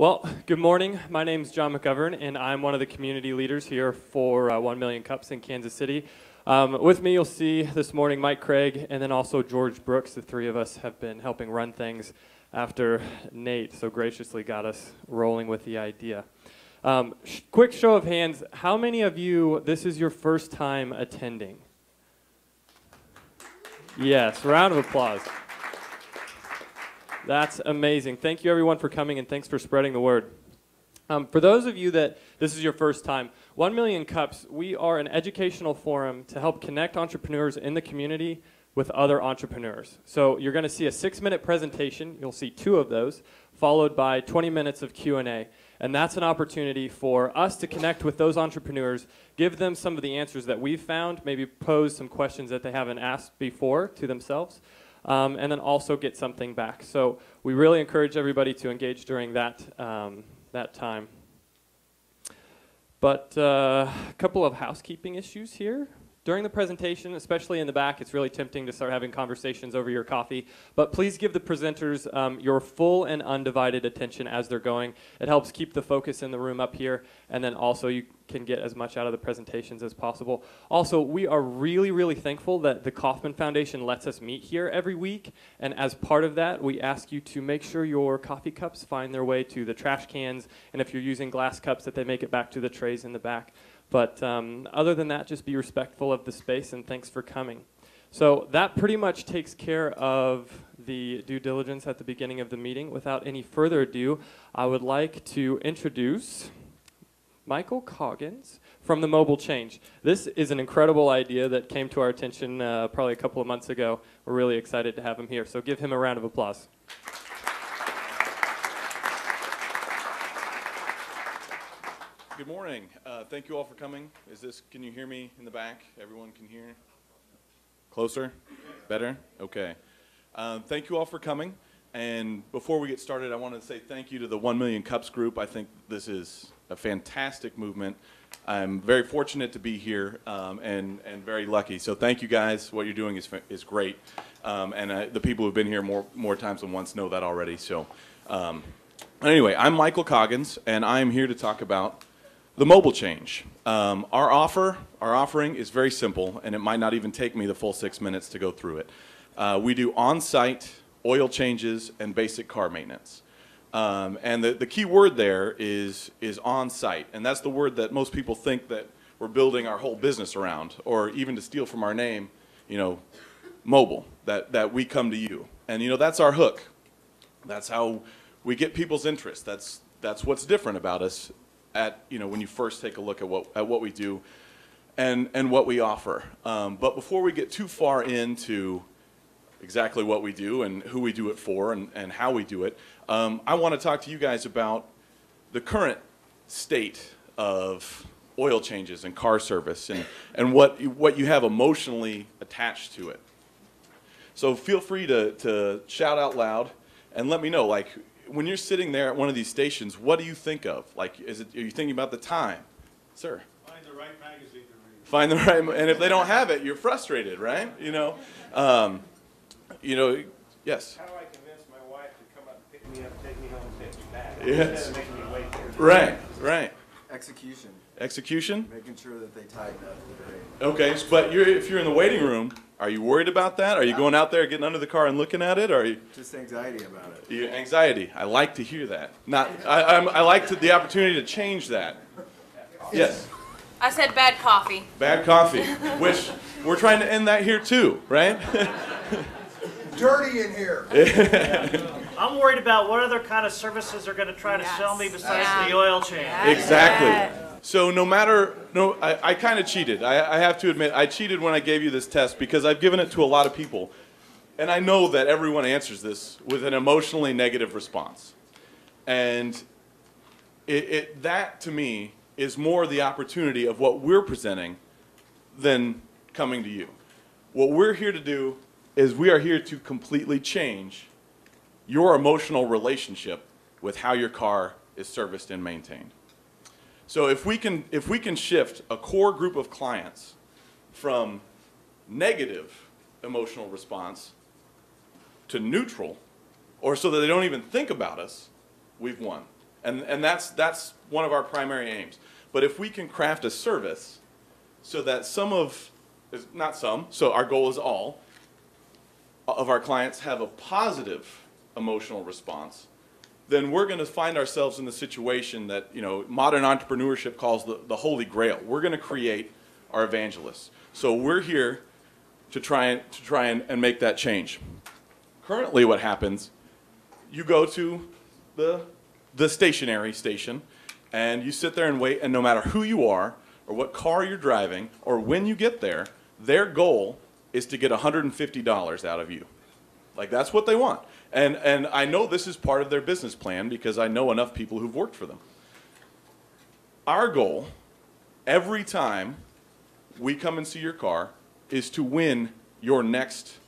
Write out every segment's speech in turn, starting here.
Well, good morning. My name is John McGovern, and I'm one of the community leaders here for 1 Million Cups in Kansas City. With me, you'll see this morning Mike Craig and then also George Brooks. The three of us have been helping run things after Nate so graciously got us rolling with the idea. Quick show of hands, how many of you, this is your first time attending? Yes, round of applause. That's amazing. Thank you, everyone, for coming, and thanks for spreading the word. For those of you that this is your first time, 1 Million Cups, we are an educational forum to help connect entrepreneurs in the community with other entrepreneurs. So you're going to see a 6-minute presentation. You'll see 2 of those, followed by 20 minutes of Q&A. And that's an opportunity for us to connect with those entrepreneurs, give them some of the answers that we've found, maybe pose some questions that they haven't asked before to themselves. And then also get something back. So we really encourage everybody to engage during that, that time. But a couple of housekeeping issues here. During the presentation, especially in the back, it's really tempting to start having conversations over your coffee. But please give the presenters your full and undivided attention as they're going. It helps keep the focus in the room up here. And then also you can get as much out of the presentations as possible. Also, we are really, really thankful that the Kauffman Foundation lets us meet here every week. And as part of that, we ask you to make sure your coffee cups find their way to the trash cans. And if you're using glass cups, that they make it back to the trays in the back. But other than that, just be respectful of the space, and thanks for coming. So that pretty much takes care of the due diligence at the beginning of the meeting. Without any further ado, I would like to introduce Michael Coggins from the Mobile Change. This is an incredible idea that came to our attention probably a couple of months ago. We're really excited to have him here, so give him a round of applause. Good morning. Thank you all for coming. Can you hear me in the back? Everyone can hear? Closer? Better? Okay. Thank you all for coming. And before we get started, I want to say thank you to the 1 Million Cups group. I think this is a fantastic movement. I'm very fortunate to be here and very lucky. So thank you guys. What you're doing is great. And the people who've been here more times than once know that already. So anyway, I'm Michael Coggins, and I'm here to talk about the mobile change. Our offering is very simple, and it might not even take me the full 6 minutes to go through it. We do on-site oil changes and basic car maintenance. And the key word there is on-site, and that's the word that most people think that we're building our whole business around, or even to steal from our name, mobile, that we come to you. And that's our hook. That's how we get people's interest. That's what's different about us when you first take a look at what we do and what we offer. But before we get too far into exactly what we do and who we do it for and how we do it, I want to talk to you guys about the current state of oil changes and car service and what you have emotionally attached to it. So feel free to shout out loud and let me know, when you're sitting there at one of these stations, what do you think of? Are you thinking about the time? Sir? Find the right magazine to read. Find the right, and if they don't have it, you're frustrated, right? Yes. How do I convince my wife to come up and pick me up, take me home, and take me back? Yes. Instead of making me wait there. Right. Execution. Execution? Making sure that they tighten up the brake. Okay, but if you're in the waiting room, are you worried about that? Are you going out there, getting under the car and looking at it? Or are you just anxiety about it? Anxiety. I like to hear that. I like the opportunity to change that. Yes. I said bad coffee. Bad coffee, which we're trying to end that here too, right? Dirty in here. I'm worried about what other kind of services are going to try to sell me besides the oil change. Exactly. So I kind of cheated. I have to admit, I cheated when I gave you this test because I've given it to a lot of people. And I know that everyone answers this with an emotionally negative response. And that, to me, is more the opportunity of what we're presenting than coming to you. What we're here to do is we are here to completely change your emotional relationship with how your car is serviced and maintained. So if we can shift a core group of clients from negative emotional response to neutral, or so that they don't even think about us, we've won. And that's one of our primary aims. But if we can craft a service so that so our goal is all of our clients have a positive emotional response, then we're going to find ourselves in the situation that, you know, modern entrepreneurship calls the holy grail. We're going to create our evangelists. So we're here to try and make that change. Currently what happens, you go to the stationary station and you sit there and wait, and no matter who you are or what car you're driving or when you get there, their goal is to get $150 out of you. Like, that's what they want. And I know this is part of their business plan because I know enough people who've worked for them. Our goal, every time we come and see your car, is to win your next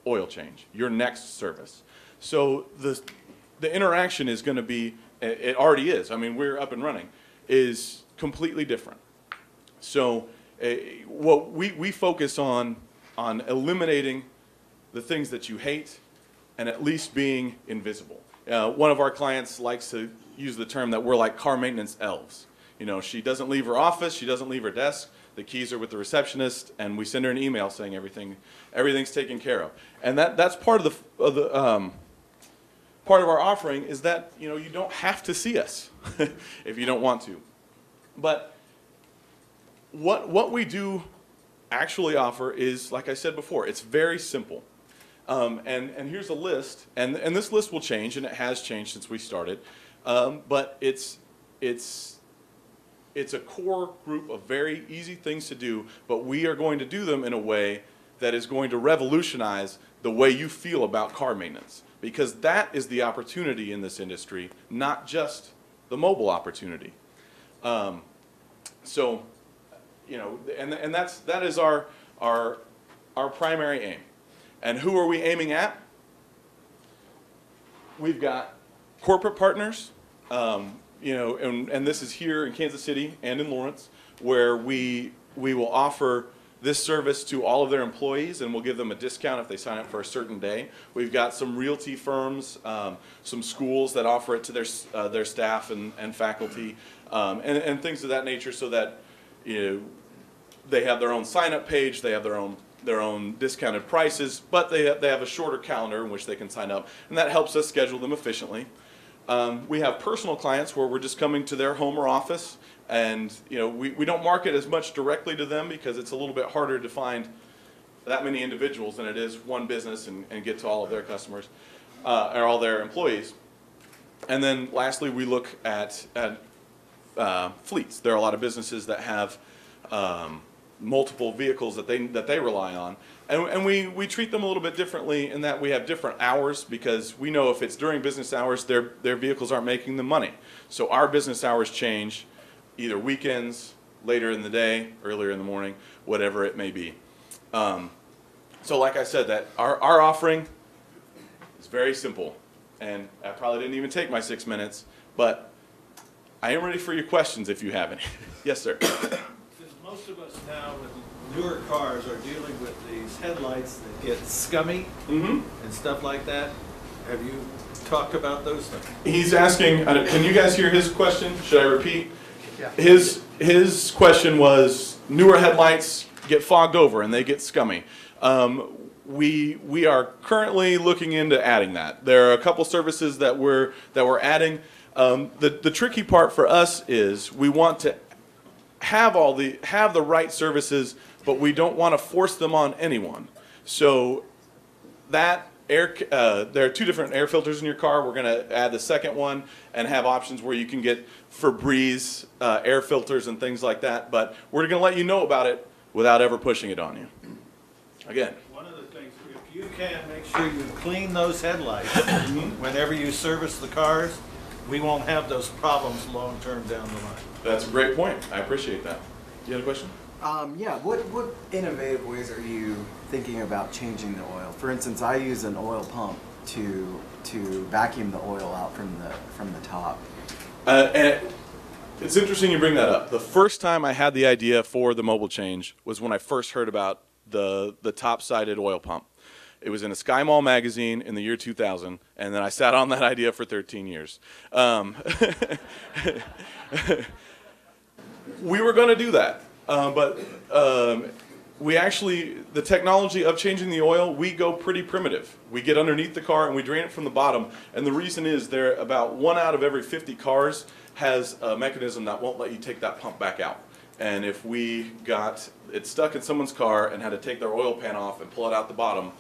oil change, your next service. So the interaction is going to be, it already is, I mean, we're up and running, is completely different. So what we focus on eliminating the things that you hate and at least being invisible. One of our clients likes to use the term that we're like car maintenance elves. You know, she doesn't leave her office, she doesn't leave her desk, the keys are with the receptionist, and we send her an email saying everything's taken care of. And that's part of part of our offering is that, you know, you don't have to see us if you don't want to. But what we do actually offer is, like I said before, it's very simple. And here's a list, and this list will change, and it has changed since we started. But it's a core group of very easy things to do, but we are going to do them in a way that is going to revolutionize the way you feel about car maintenance, because that is the opportunity in this industry, not just the mobile opportunity. So, you know, and that is our primary aim. And who are we aiming at? We've got corporate partners, you know, and this is here in Kansas City and in Lawrence, where we will offer this service to all of their employees, and we'll give them a discount if they sign up for a certain day. We've got some realty firms, some schools that offer it to their staff and faculty, and things of that nature, so that, you know, they have their own sign-up page, they have their own discounted prices, but they have a shorter calendar in which they can sign up, and that helps us schedule them efficiently. We have personal clients where we're just coming to their home or office, and, you know, we don't market as much directly to them because it's a little bit harder to find that many individuals than it is one business and get to all of their customers or all their employees. And then lastly, we look at fleets. There are a lot of businesses that have multiple vehicles that they rely on, and we treat them a little bit differently in that we have different hours, because we know if it's during business hours, their vehicles aren't making them money. So our business hours change, either weekends, later in the day, earlier in the morning, whatever it may be. So like I said, that our offering is very simple, and I probably didn't even take my 6 minutes, but I am ready for your questions if you have any. Yes, sir. Most of us now with newer cars are dealing with these headlights that get scummy and stuff like that. Have you talked about those things? He's asking, can you guys hear his question? Should I repeat? Yeah. His question was, newer headlights get fogged over and they get scummy. We are currently looking into adding that. There are a couple services that we're adding. The tricky part for us is we want to have the right services, but we don't want to force them on anyone. So there are 2 different air filters in your car. We're going to add the second one and have options where you can get Febreze air filters and things like that. But we're going to let you know about it without ever pushing it on you. Again. One of the things, if you can make sure you clean those headlights whenever you service the cars, we won't have those problems long term down the line. That's a great point. I appreciate that. You had a question? Yeah, what innovative ways are you thinking about changing the oil? For instance, I use an oil pump to vacuum the oil out from the top. And it's interesting you bring that up. The first time I had the idea for the mobile change was when I first heard about the top-sided oil pump. It was in a Sky Mall magazine in the year 2000, and then I sat on that idea for 13 years. We were going to do that, but we actually, the technology of changing the oil, we go pretty primitive. We get underneath the car and we drain it from the bottom, and the reason is there about 1 out of every 50 cars has a mechanism that won't let you take that pump back out. And if we got it stuck in someone's car and had to take their oil pan off and pull it out the bottom,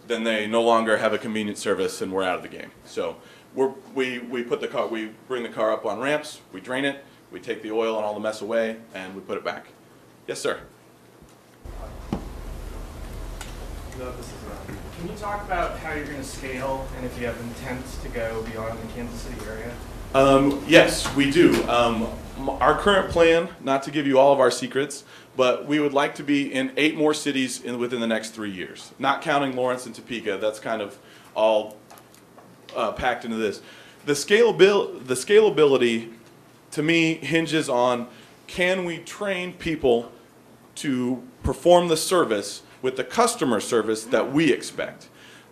then they no longer have a convenient service and we're out of the game. So we bring the car up on ramps, we drain it, we take the oil and all the mess away, and we put it back. Yes, sir. Can you talk about how you're going to scale and if you have intent to go beyond the Kansas City area? Yes, we do. Our current plan, not to give you all of our secrets, but we would like to be in 8 more cities within the next 3 years. Not counting Lawrence and Topeka, that's kind of all packed into this. The scalability, to me, hinges on, can we train people to perform the service with the customer service that we expect?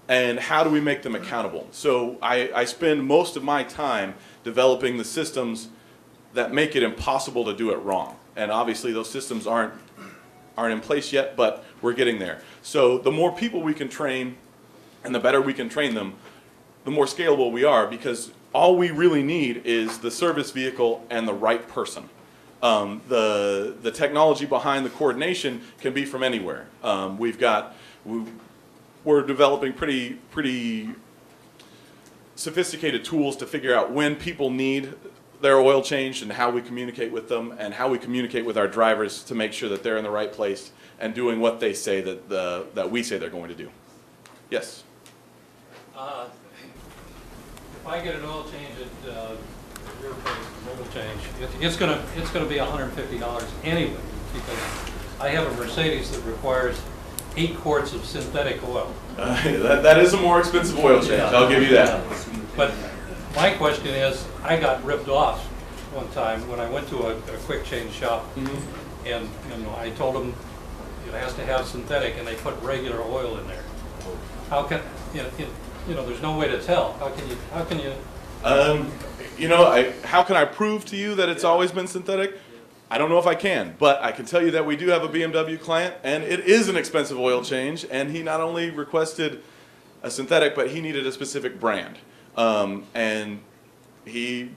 And how do we make them accountable? So I spend most of my time developing the systems that make it impossible to do it wrong. And obviously those systems aren't in place yet, but we're getting there. So the more people we can train and the better we can train them, the more scalable we are, because all we really need is the service vehicle and the right person. The technology behind the coordination can be from anywhere. We're developing pretty sophisticated tools to figure out when people need their oil changed and how we communicate with them and how we communicate with our drivers to make sure that they're in the right place and doing what they say that we say they're going to do. Yes? If I get an oil change at your place, oil change, it's gonna be $150 anyway, because I have a Mercedes that requires 8 quarts of synthetic oil. That is a more expensive oil change, I'll give you that. But my question is, I got ripped off one time when I went to a quick change shop, and I told them it has to have synthetic, and they put regular oil in there. How can there's no way to tell. How can you? How can I prove to you that it's always been synthetic? I don't know if I can, but I can tell you that we do have a BMW client, and it is an expensive oil change, and he not only requested a synthetic, but he needed a specific brand. And he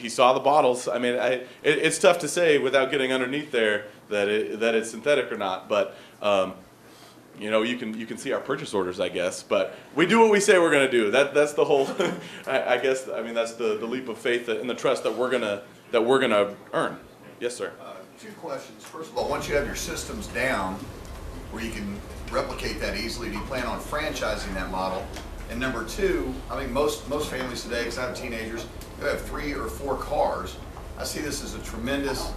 saw the bottles. I mean, it's tough to say without getting underneath there that it's synthetic or not, but you can see our purchase orders, I guess, but we do what we say we're going to do. That's the whole. I guess that's the leap of faith and the trust that we're gonna earn. Yes, sir. 2 questions. First of all, once you have your systems down, where you can replicate that easily, do you plan on franchising that model? And number 2, I think most families today, because I have teenagers, who have 3 or 4 cars. I see this as a tremendous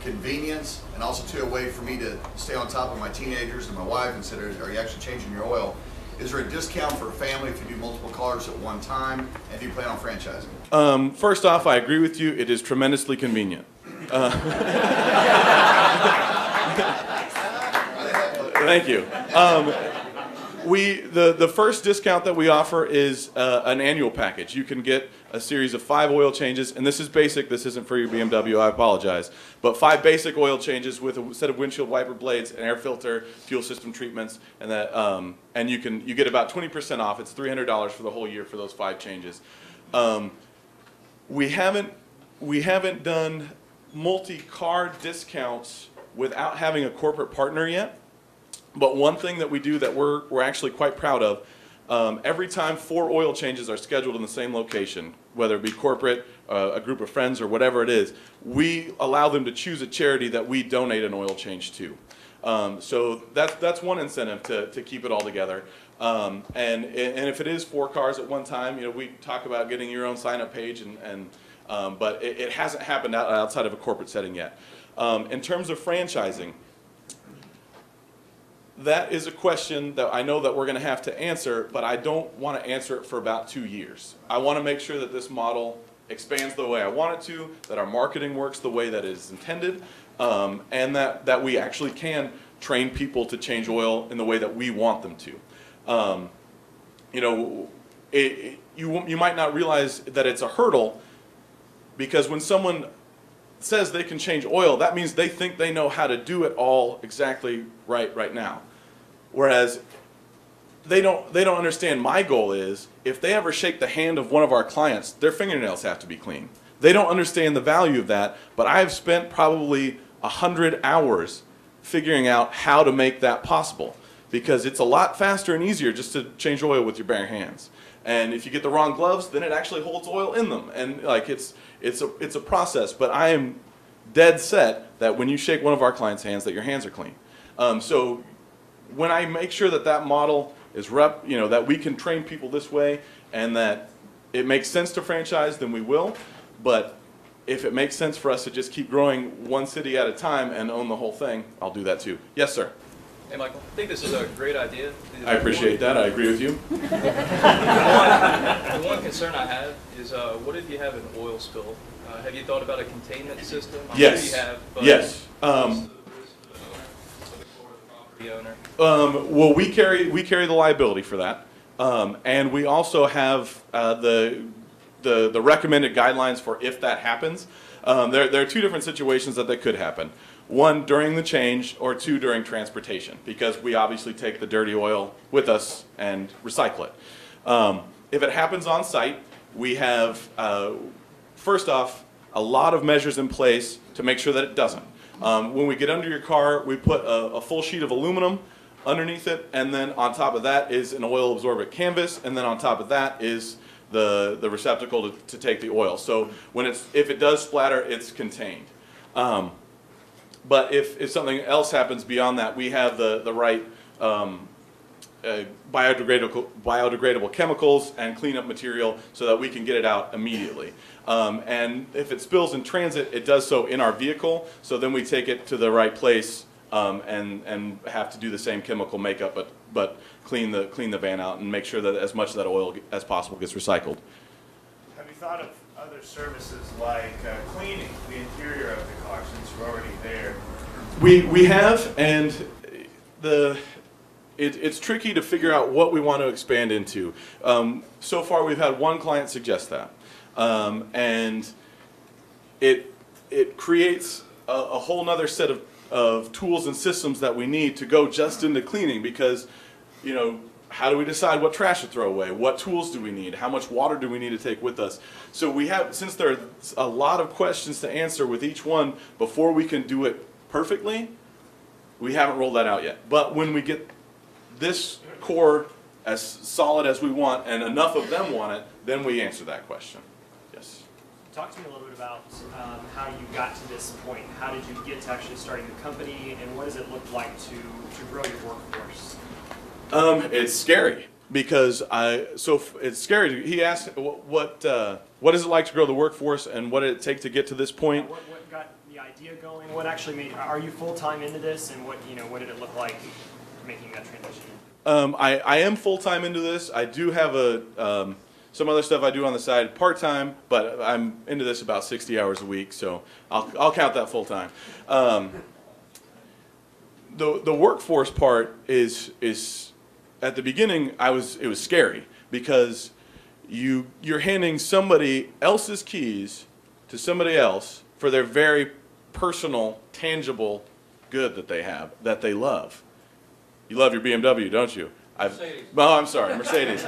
convenience, and also too a way for me to stay on top of my teenagers and my wife and say, are you actually changing your oil? Is there a discount for a family if you do multiple cars at one time, and do you plan on franchising? First off, I agree with you. It is tremendously convenient. Thank you. The first discount that we offer is an annual package. You can get a series of 5 oil changes, and this is basic. This isn't for your BMW. I apologize, but 5 basic oil changes with a set of windshield wiper blades, an air filter, fuel system treatments, and that. And you get about 20% off. It's $300 for the whole year for those 5 changes. We haven't done multi-car discounts without having a corporate partner yet. But one thing that we do that we're actually quite proud of, every time 4 oil changes are scheduled in the same location, whether it be corporate, a group of friends, or whatever it is, we allow them to choose a charity that we donate an oil change to. So that's one incentive to keep it all together. And if it is 4 cars at one time, we talk about getting your own sign-up page, but it hasn't happened outside of a corporate setting yet. In terms of franchising, that is a question that I know that we're going to have to answer, but I don't want to answer it for about 2 years. I want to make sure that this model expands the way I want it to, that our marketing works the way that it is intended, and that we actually can train people to change oil in the way that we want them to. You know, you might not realize that it's a hurdle, because when someone says they can change oil, that means they think they know how to do it all exactly right now. Whereas they don't understand my goal is, if they ever shake the hand of one of our clients, their fingernails have to be clean. They don't understand the value of that, but I've spent probably 100 hours figuring out how to make that possible, because it's a lot faster and easier just to change oil with your bare hands. And if you get the wrong gloves, then it actually holds oil in them, and like it's a process. But I am dead set that when you shake one of our clients' hands, that your hands are clean. So when I make sure that that model is that we can train people this way, and that it makes sense to franchise, then we will. But if it makes sense for us to just keep growing one city at a time and own the whole thing, I'll do that too. Yes, sir. Hey, Michael, I think this is a great idea. I appreciate that. I agree with you. The one concern I have is, what if you have an oil spill? Have you thought about a containment system? I'm Yes. sure you have, but Yes. the owner. Well, we carry the liability for that, and we also have the recommended guidelines for if that happens. There are two different situations that could happen. One, during the change, or two, during transportation, because we obviously take the dirty oil with us and recycle it. If it happens on site, we have, first off, a lot of measures in place to make sure that it doesn't. When we get under your car, we put a full sheet of aluminum underneath it, and then on top of that is an oil absorbent canvas, and then on top of that is the receptacle to take the oil. So if it does splatter, it's contained. But if something else happens beyond that, we have the right biodegradable chemicals and cleanup material so that we can get it out immediately. And if it spills in transit, it does so in our vehicle, so then we take it to the right place and have to do the same chemical makeup, but clean the van out and make sure that as much of that oil as possible gets recycled. Have you thought of other services like cleaning the interior of the car, since you're already there? We have, and it's tricky to figure out what we want to expand into. So far, we've had one client suggest that, and it creates a whole nother set of tools and systems that we need to go just into cleaning, because, you know, how do we decide what trash to throw away? What tools do we need? How much water do we need to take with us? So we have, since there are a lot of questions to answer with each one before we can do it perfectly, we haven't rolled that out yet. But when we get this core as solid as we want, and enough of them want it, then we answer that question. Yes. Talk to me a little bit about how you got to this point. How did you get to actually starting the company, and what does it look like to grow your workforce? It's scary, because it's scary. He asked, what is it like to grow the workforce, and what did it take to get to this point? What got the idea going? What actually made? Are you full time into this, and what did it look like making that transition? I am full time into this. I do have some other stuff I do on the side part time, but I'm into this about 60 hours a week, so I'll count that full time. The workforce part is at the beginning it was scary, because you're handing somebody else's keys to somebody else for their very personal, tangible good that they have, that they love. You love your BMW, don't you? Mercedes. Oh, I'm sorry, Mercedes.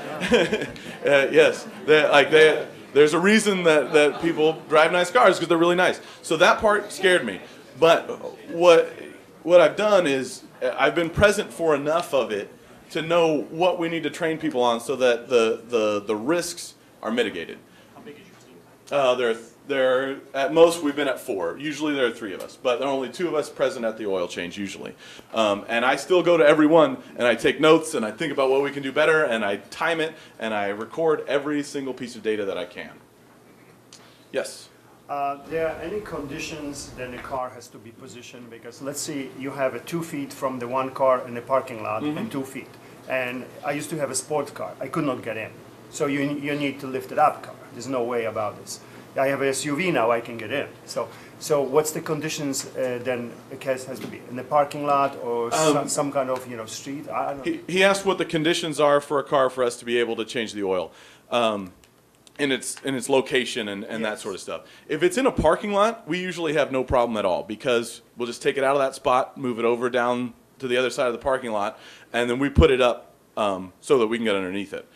Yes, there's a reason that people drive nice cars, because they're really nice. So that part scared me. But what I've done is I've been present for enough of it to know what we need to train people on, so that the risks are mitigated. How big is your team? There at most we've been at 4. Usually there are 3 of us, but there are only 2 of us present at the oil change usually. And I still go to every one, and I take notes, and I think about what we can do better, and I time it, and I record every single piece of data that I can. Yes. There are any conditions that the car has to be positioned? Because let's say you have 2 feet from the one car in the parking lot, and 2 feet. And I used to have a sports car. I could not get in. So you need to lift it up car. There's no way about this. I have a SUV now, I can get in. So So what's the conditions then a case has to be? In the parking lot or some kind of, you know, street? I don't know. He asked what the conditions are for a car for us to be able to change the oil. In its location and that Yes. sort of stuff. If it's in a parking lot, we usually have no problem at all because we'll just take it out of that spot, move it over down to the other side of the parking lot, and then we put it up so that we can get underneath it.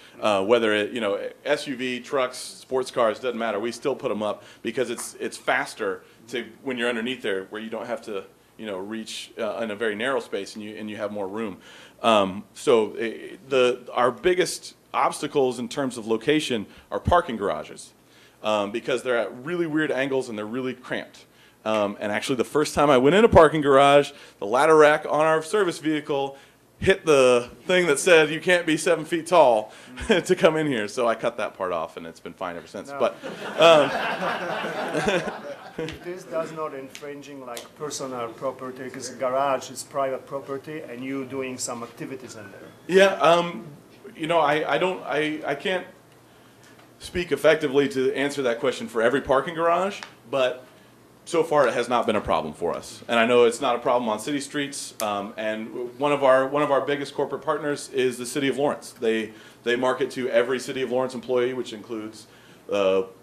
Whether it, you know, SUV, trucks, sports cars, doesn't matter. We still put them up because it's faster to when you're underneath there where you don't have to, you know, reach in a very narrow space and you have more room. Our biggest obstacles in terms of location are parking garages because they're at really weird angles and they're really cramped. And actually, the first time I went in a parking garage, the ladder rack on our service vehicle hit the thing that said you can't be 7 feet tall to come in here. So I cut that part off, and it's been fine ever since. No. But If this does not infringing like personal property, because garage is private property, and you doing some activities in there. yeah, you know, I can't speak effectively to answer that question for every parking garage, but so far it has not been a problem for us. And I know it's not a problem on city streets. And one of our biggest corporate partners is the City of Lawrence. They market to every City of Lawrence employee, which includes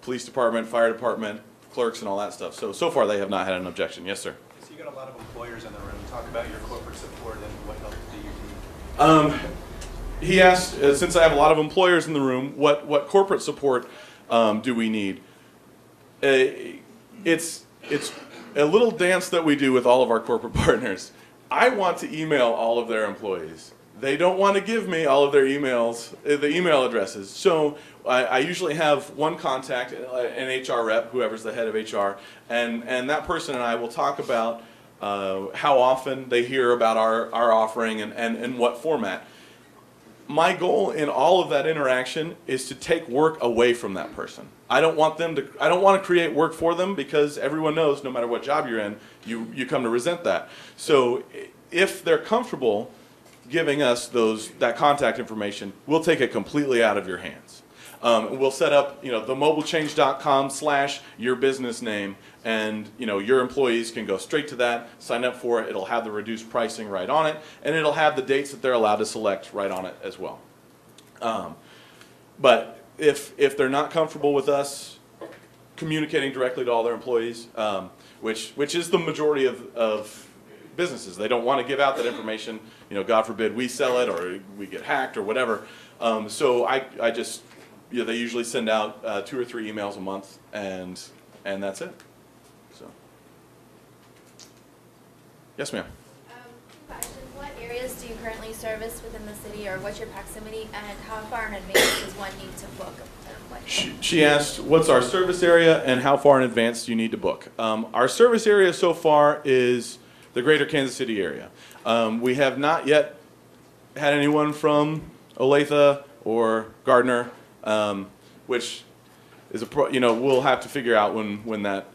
police department, fire department, clerks, and all that stuff. So far they have not had an objection. Yes, sir. So you got a lot of employers in the room. Talk about your corporate support and what help do you need. He asked, since I have a lot of employers in the room, what corporate support do we need? It's a little dance that we do with all of our corporate partners. I want to email all of their employees. They don't want to give me all of their emails, the email addresses. So I usually have one contact, an HR rep, whoever's the head of HR, and that person and I will talk about how often they hear about our offering and what format. My goal in all of that interaction is to take work away from that person. I don't want to create work for them because everyone knows no matter what job you're in, you come to resent that. So if they're comfortable giving us that contact information, we'll take it completely out of your hands. We'll set up, you know, themobilechange.com/your business name, and you know your employees can go straight to that, sign up for it. It'll have the reduced pricing right on it, and it'll have the dates that they're allowed to select right on it as well. But if they're not comfortable with us communicating directly to all their employees, which is the majority of businesses, they don't want to give out that information. You know, God forbid we sell it or we get hacked or whatever. So I just, you know, they usually send out 2 or 3 emails a month, and that's it. So, yes, ma'am. Question: what areas do you currently service within the city, or what's your proximity, and how far in advance does one need to book an appointment? She asked, what's our service area and how far in advance do you need to book? Our service area so far is the greater Kansas City area. We have not yet had anyone from Olathe or Gardner, which is you know, we'll have to figure out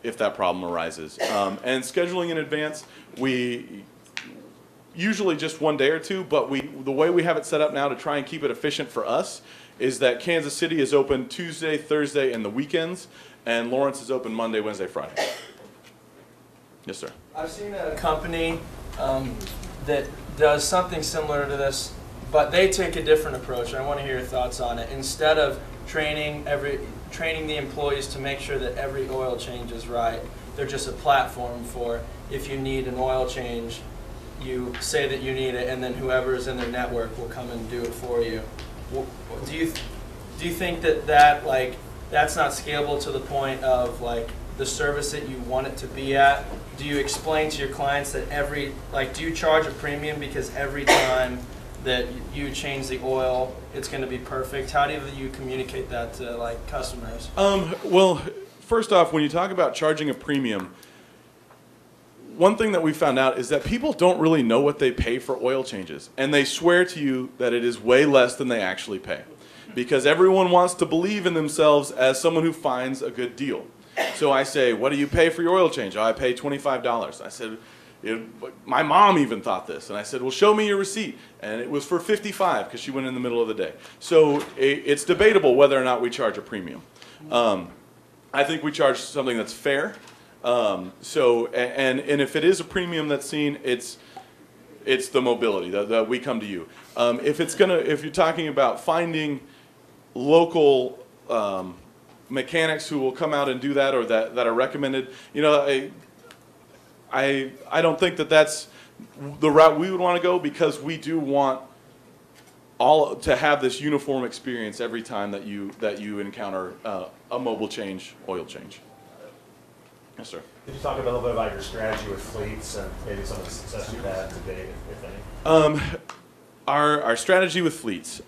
if that problem arises. And scheduling in advance, we usually just 1 day or 2, but the way we have it set up now to try and keep it efficient for us is that Kansas City is open Tuesday, Thursday, and the weekends, and Lawrence is open Monday, Wednesday, Friday. Yes, sir. I've seen a company that does something similar to this, but they take a different approach. I want to hear your thoughts on it. Instead of training the employees to make sure that every oil change is right, they're just a platform for if you need an oil change, you say that you need it, and then whoever is in their network will come and do it for you. Do you think that that's not scalable to the point of like the service that you want it to be at? Do you explain to your clients that do you charge a premium because every time that you change the oil, it's going to be perfect? How do you communicate that to like customers? Well, first off, when you talk about charging a premium, one thing that we found out is that people don't really know what they pay for oil changes, and they swear to you that it is way less than they actually pay, because everyone wants to believe in themselves as someone who finds a good deal. So I say, what do you pay for your oil change? Oh, I pay $25. I said, my mom even thought this. And I said, well, show me your receipt. And it was for $55 because she went in the middle of the day. So it's debatable whether or not we charge a premium. I think we charge something that's fair. And if it is a premium that's seen, it's the mobility that we come to you. If you're talking about finding local mechanics who will come out and do that, or that are recommended, I don't think that's the route we would want to go, because we do want all to have this uniform experience every time that you encounter a mobile change, oil change. Yes, sir. Could you talk a little bit about your strategy with fleets and maybe some of the success you've had to date, if any? Our strategy with fleets.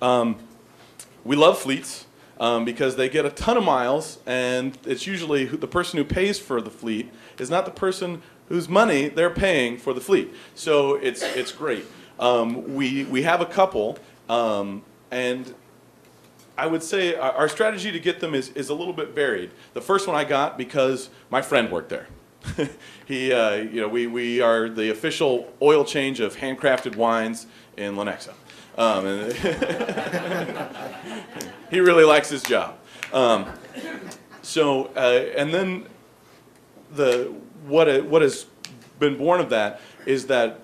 We love fleets because they get a ton of miles, and it's usually the person who pays for the fleet is not the person whose money they're paying for the fleet. So it's great. We have a couple, and I would say our strategy to get them is a little bit varied. The first one I got because my friend worked there. We are the official oil change of handcrafted wines in Lenexa. He really likes his job. And then what has been born of that is that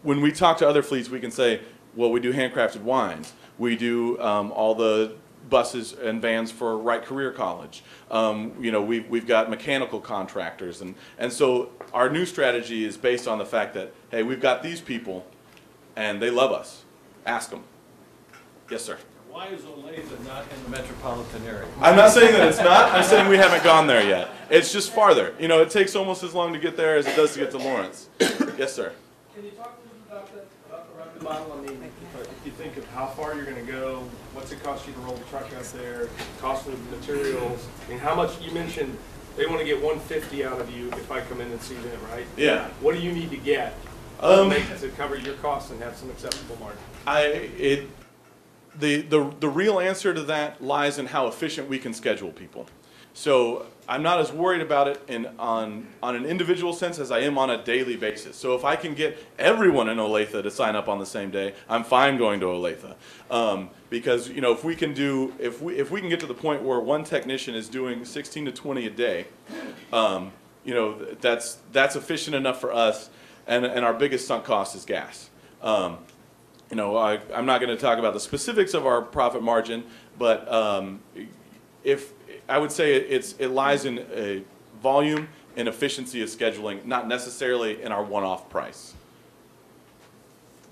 when we talk to other fleets, we can say, well, we do handcrafted wines. We do all the buses and vans for Wright Career College. We've got mechanical contractors. And so our new strategy is based on the fact that, hey, we've got these people, and they love us. Ask them. Yes, sir. Why is Olathe not in the metropolitan area? I'm not saying that it's not. I'm saying we haven't gone there yet. It's just farther. It takes almost as long to get there as it does to get to Lawrence. Yes, sir. Can you talk a little about that, about the rapid model? I mean, if you think of how far you're going to go, what's it cost you to roll the truck out there, cost of the materials, I mean, how much, you mentioned they want to get $150 out of you if I come in and see them, right? Yeah. What do you need to get to cover your costs and have some acceptable margin? The real answer to that lies in how efficient we can schedule people. So I'm not as worried about it on an individual sense as I am on a daily basis. So if I can get everyone in Olathe to sign up on the same day, I'm fine going to Olathe. Because if we can get to the point where one technician is doing 16 to 20 a day, that's efficient enough for us, and our biggest sunk cost is gas. I'm not going to talk about the specifics of our profit margin, but I would say it lies in a volume and efficiency of scheduling, not necessarily in our one-off price.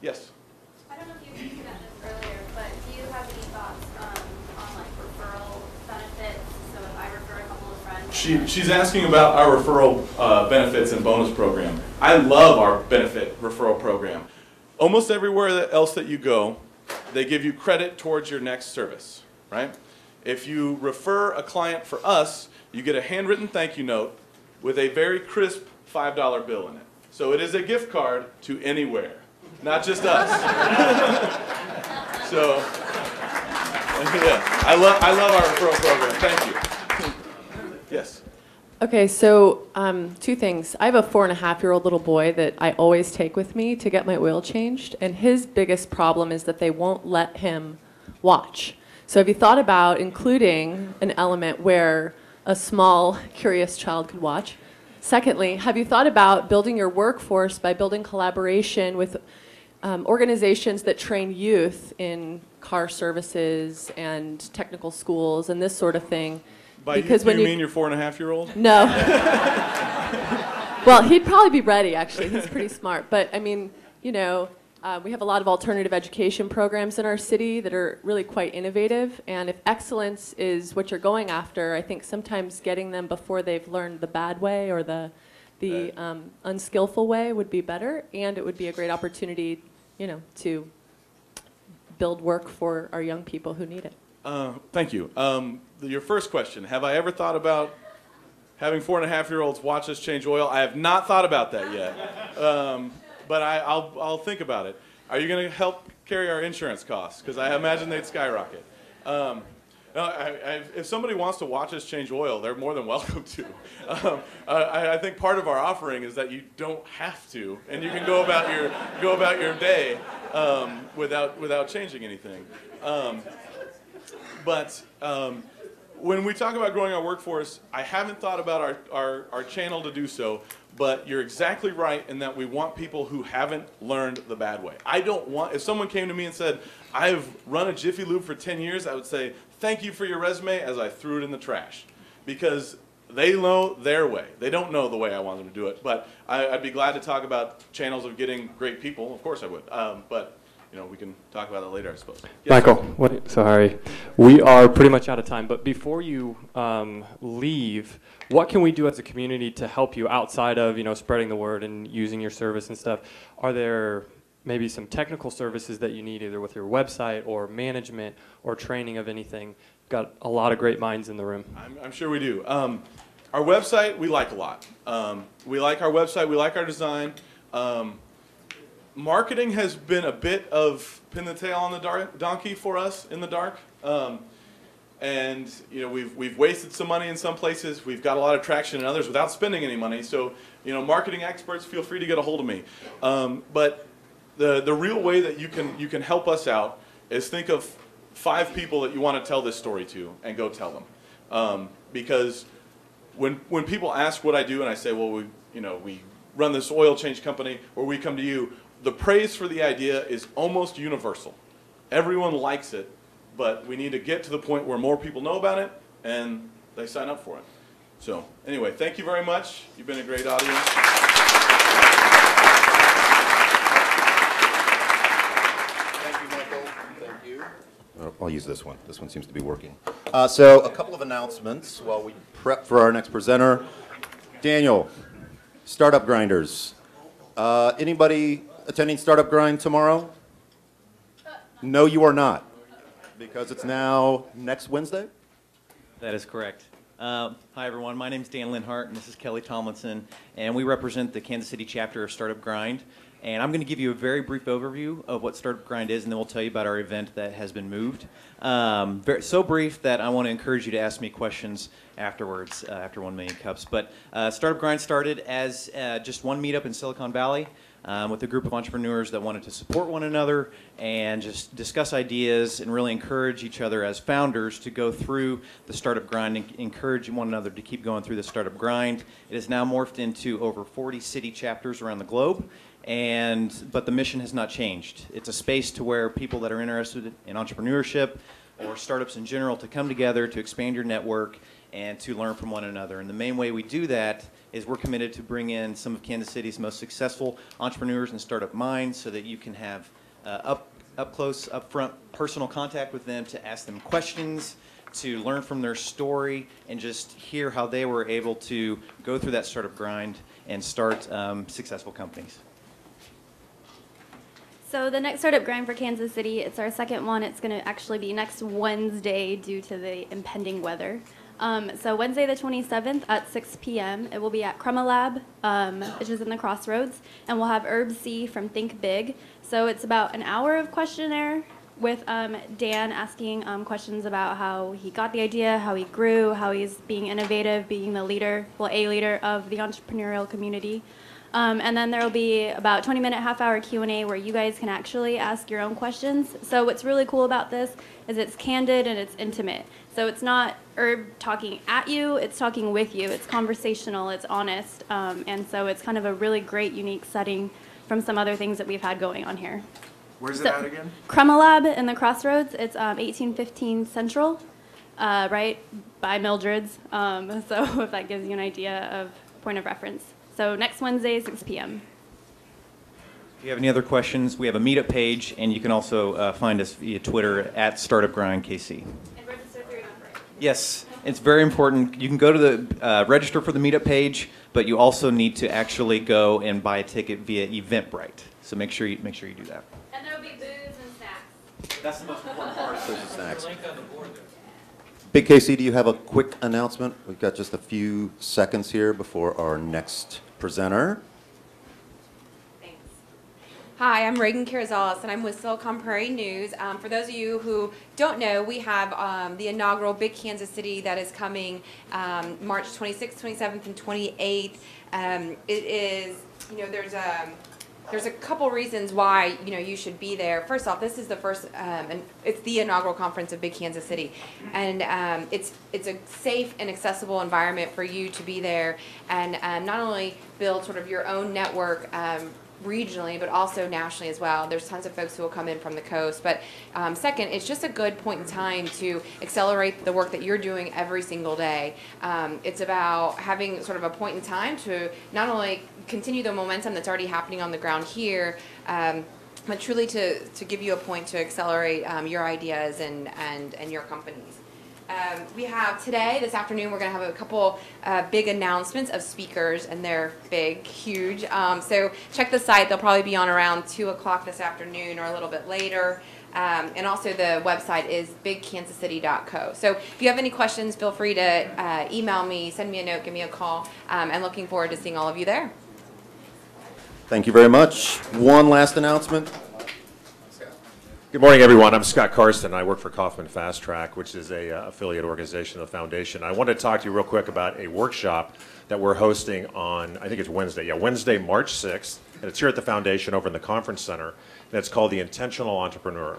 Yes? I don't know if you mentioned this earlier, but do you have any thoughts on like referral benefits? So if I refer a couple of friends. She's asking about our referral benefits and bonus program. I love our benefit referral program. Almost everywhere else that you go, they give you credit towards your next service, right? If you refer a client for us, you get a handwritten thank you note with a very crisp $5 bill in it. So it is a gift card to anywhere, not just us. So, yeah, I love our referral program. Thank you. Yes. Okay, so two things. I have a 4.5-year-old little boy that I always take with me to get my oil changed, and his biggest problem is that they won't let him watch. So have you thought about including an element where a small, curious child could watch? Secondly, have you thought about building your workforce by building collaboration with organizations that train youth in car services and technical schools and this sort of thing? By because you mean your 4.5-year-old? No. Well, he'd probably be ready, actually. He's pretty smart. But, I mean, we have a lot of alternative education programs in our city that are really quite innovative. And if excellence is what you're going after, I think sometimes getting them before they've learned the bad way or the unskillful way would be better. And it would be a great opportunity, to build work for our young people who need it. Thank you. Your first question, have I ever thought about having 4.5-year-olds watch us change oil? I have not thought about that yet, but I'll think about it. Are you going to help carry our insurance costs? Because I imagine they'd skyrocket. If somebody wants to watch us change oil, they're more than welcome to. I think part of our offering is that you don't have to, and you can go about your day without changing anything. But when we talk about growing our workforce, I haven't thought about our channel to do so, but you're exactly right in that we want people who haven't learned the bad way. I don't want, if someone came to me and said, I've run a Jiffy Lube for 10 years, I would say, thank you for your resume as I threw it in the trash. Because they know their way. They don't know the way I want them to do it. But I'd be glad to talk about channels of getting great people. Of course I would. But you know, we can talk about that later, I suppose. Yes, Michael, sorry. We are pretty much out of time. But before you leave, what can we do as a community to help you outside of, you know, spreading the word and using your service and stuff? Are there maybe some technical services that you need either with your website or management or training of anything? Got a lot of great minds in the room. I'm sure we do. Our website, we like a lot. We like our website. We like our design. Marketing has been a bit of pin the tail on the donkey for us in the dark. And you know, we've wasted some money in some places. We've got a lot of traction in others without spending any money. So, you know, marketing experts, feel free to get a hold of me. But the real way that you can help us out is think of 5 people that you want to tell this story to and go tell them. Because when people ask what I do and I say, well, we run this oil change company, or we come to you, the praise for the idea is almost universal. Everyone likes it, but we need to get to the point where more people know about it and they sign up for it. So anyway, thank you very much. You've been a great audience. Thank you, Michael. Thank you. I'll use this one. This one seems to be working. So a couple of announcements while we prep for our next presenter. Daniel, Startup Grinders. Anybody attending Startup Grind tomorrow? No, you are not, because it's now next Wednesday? That is correct. Hi, everyone. My name is Dan Linhart, and this is Kelly Tomlinson, and we represent the Kansas City chapter of Startup Grind. And I'm going to give you a very brief overview of what Startup Grind is, and then we'll tell you about our event that has been moved. So brief that I want to encourage you to ask me questions afterwards, after 1 million cups. But Startup Grind started as just one meetup in Silicon Valley with a group of entrepreneurs that wanted to support one another and just discuss ideas and really encourage each other as founders to go through the Startup Grind and encourage one another to keep going through the Startup Grind. It has now morphed into over 40 city chapters around the globe. But the mission has not changed. It's a space to where people that are interested in entrepreneurship or startups in general to come together to expand your network and to learn from one another. And the main way we do that is we're committed to bring in some of Kansas City's most successful entrepreneurs and startup minds so that you can have up close, up front personal contact with them to ask them questions, to learn from their story, and just hear how they were able to go through that startup grind and start successful companies. So the next Startup Grind for Kansas City, it's our second one. It's going to actually be next Wednesday due to the impending weather. So Wednesday the 27th at 6 p.m. It will be at Crumma Lab, which is in the Crossroads, and we'll have Herb C. from Think Big. So it's about an hour of questionnaire with Dan asking questions about how he got the idea, how he grew, how he's being innovative, being the leader, well, a leader of the entrepreneurial community. And then there will be about 20-minute, half-hour Q&A where you guys can actually ask your own questions. So what's really cool about this is it's candid and it's intimate. So it's not Herb talking at you, it's talking with you. It's conversational, it's honest. And so it's kind of a really great, unique setting from some other things that we've had going on here. Where's it at again? Crumma Lab in the Crossroads. It's 1815 Central, right by Mildred's. So if that gives you an idea of point of reference. So next Wednesday, 6 p.m. If you have any other questions, we have a meetup page, and you can also find us via Twitter at Startup Grind KC. And register through your number. Yes, it's very important. You can go to the register for the meetup page, but you also need to actually go and buy a ticket via Eventbrite. So make sure you do that. And there will be booze and snacks. That's the most important part. Booze and snacks. Big KC, do you have a quick announcement? We've got just a few seconds here before our next presenter. Hi, I'm Reagan Carrizales, and I'm with Silicon Prairie News. For those of you who don't know, we have the inaugural Big Kansas City that is coming March 26th, 27th, and 28th. It is, there's there's a couple reasons why you should be there. First off, this is the first, and it's the inaugural conference of Big Kansas City, and it's a safe and accessible environment for you to be there and not only build sort of your own network regionally, but also nationally as well. There's tons of folks who will come in from the coast. But second, it's just a good point in time to accelerate the work that you're doing every single day. It's about having sort of a point in time to not only continue the momentum that's already happening on the ground here, but truly to give you a point to accelerate your ideas and your companies. We have today, this afternoon, we're going to have a couple big announcements of speakers, and they're big, huge. So check the site. They'll probably be on around 2 o'clock this afternoon or a little bit later. And also the website is bigkansascity.co. So if you have any questions, feel free to email me, send me a note, give me a call. And looking forward to seeing all of you there. Thank you very much. One last announcement. Good morning, everyone. I'm Scott Karsten. I work for Kaufman Fast Track, which is a affiliate organization of the foundation. I want to talk to you real quick about a workshop that we're hosting on, I think it's Wednesday. Yeah, Wednesday, March 6th. And it's here at the foundation over in the conference center. And it's called The Intentional Entrepreneur.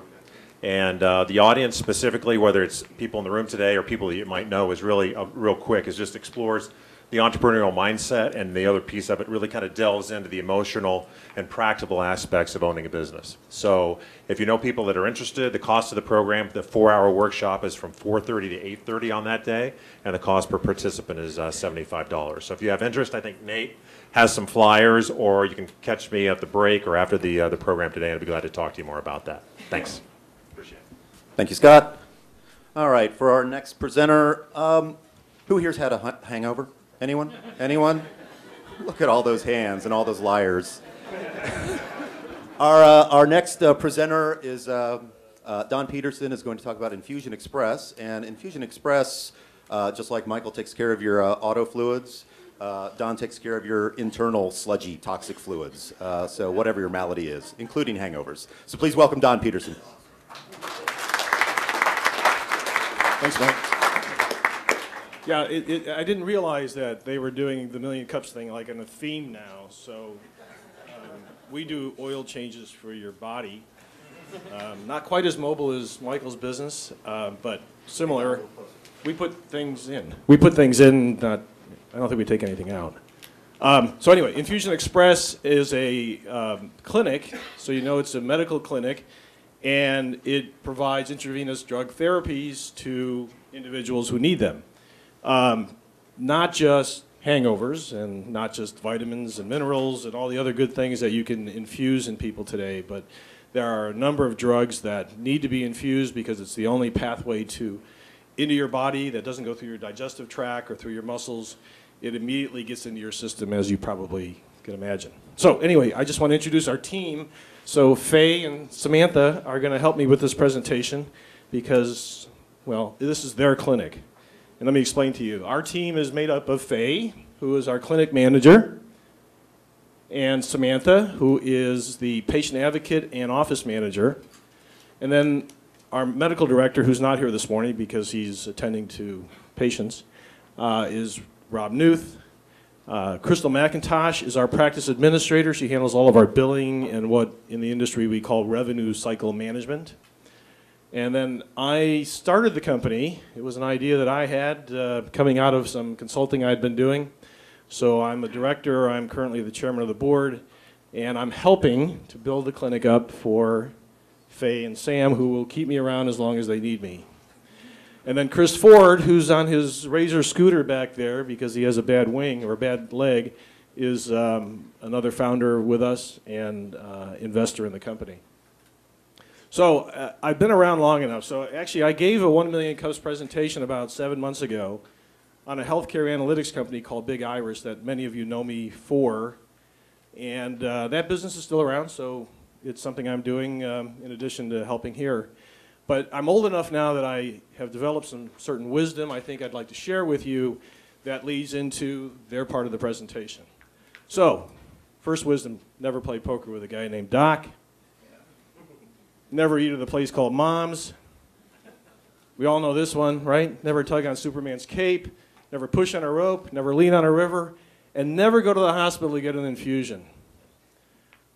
And the audience specifically, whether it's people in the room today or people that you might know, is really, real quick, is just explores the entrepreneurial mindset, and the other piece of it really kind of delves into the emotional and practical aspects of owning a business. So if you know people that are interested, the cost of the program, the 4-hour workshop is from 4:30 to 8:30 on that day, and the cost per participant is $75. So if you have interest, I think Nate has some flyers, or you can catch me at the break or after the program today, and I'd be glad to talk to you more about that. Thanks. Appreciate it. Thank you, Scott. All right, for our next presenter, who here's had a hangover? Anyone? Anyone? Look at all those hands and all those liars. Our next presenter is Don Peterson is going to talk about Infusion Express. And Infusion Express, just like Michael takes care of your auto fluids, Don takes care of your internal sludgy toxic fluids. So whatever your malady is, including hangovers. So please welcome Don Peterson. Thanks, Mike. Yeah, I didn't realize that they were doing the Million Cups thing like in a theme now. So we do oil changes for your body. Not quite as mobile as Michael's business, but similar. We put things in. We put things in, I don't think we take anything out. So anyway, Infusion Express is a clinic, so you know it's a medical clinic, and it provides intravenous drug therapies to individuals who need them. Not just hangovers and not just vitamins and minerals and all the other good things that you can infuse in people today, but there are a number of drugs that need to be infused because it's the only pathway into your body that doesn't go through your digestive tract or through your muscles. It immediately gets into your system, as you probably can imagine. So anyway, I just want to introduce our team. So Faye and Samantha are going to help me with this presentation because, well, this is their clinic. And let me explain to you. Our team is made up of Faye, who is our clinic manager, and Samantha, who is the patient advocate and office manager. And then our medical director, who's not here this morning because he's attending to patients, is Rob Newth. Crystal McIntosh is our practice administrator. She handles all of our billing and what in the industry we call revenue cycle management. And then I started the company. It was an idea that I had coming out of some consulting I'd been doing. So I'm a director. I'm currently the chairman of the board. And I'm helping to build the clinic up for Faye and Sam, who will keep me around as long as they need me. And then Chris Ford, who's on his Razor scooter back there because he has a bad wing or a bad leg, is another founder with us and investor in the company. So I've been around long enough. So actually, I gave a 1 Million Cups presentation about 7 months ago on a healthcare analytics company called Big Iris that many of you know me for. And that business is still around, so it's something I'm doing in addition to helping here. But I'm old enough now that I have developed some certain wisdom I think I'd like to share with you that leads into their part of the presentation. So, first wisdom, never play poker with a guy named Doc. Never eat at a place called Mom's. We all know this one, right? Never tug on Superman's cape. Never push on a rope. Never lean on a river. And never go to the hospital to get an infusion.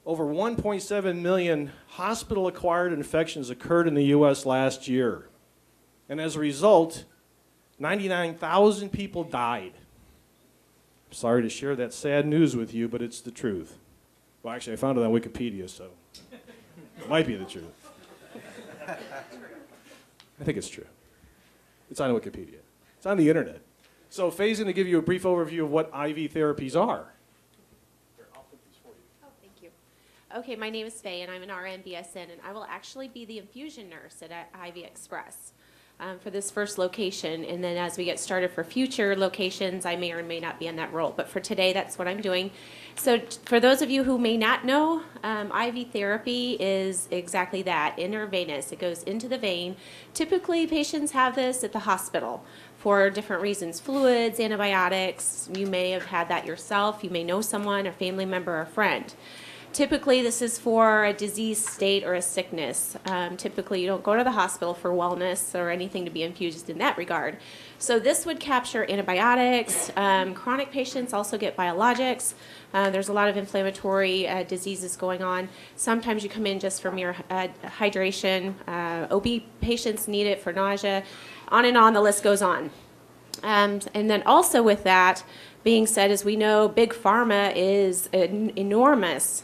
over 1.7 million hospital-acquired infections occurred in the U.S. last year. And as a result, 99,000 people died. I'm sorry to share that sad news with you, but it's the truth. Well, actually, I found it on Wikipedia, so it might be the truth. I think it's true. It's on Wikipedia. It's on the internet. So Faye's going to give you a brief overview of what IV therapies are. Oh, thank you. Okay, my name is Faye, and I'm an RN BSN, and I will actually be the infusion nurse at IV Express for this first location. And then as we get started for future locations, I may or may not be in that role. But for today, that's what I'm doing. So for those of you who may not know, IV therapy is exactly that, intravenous. It goes into the vein. Typically, patients have this at the hospital for different reasons, fluids, antibiotics. You may have had that yourself. You may know someone, a family member, or a friend. Typically, this is for a disease state or a sickness. Typically, you don't go to the hospital for wellness or anything to be infused in that regard. So this would capture antibiotics. Chronic patients also get biologics. There's a lot of inflammatory diseases going on. Sometimes you come in just for mere hydration. OB patients need it for nausea. On and on, the list goes on. And then also with that being said, as we know, big pharma is an enormous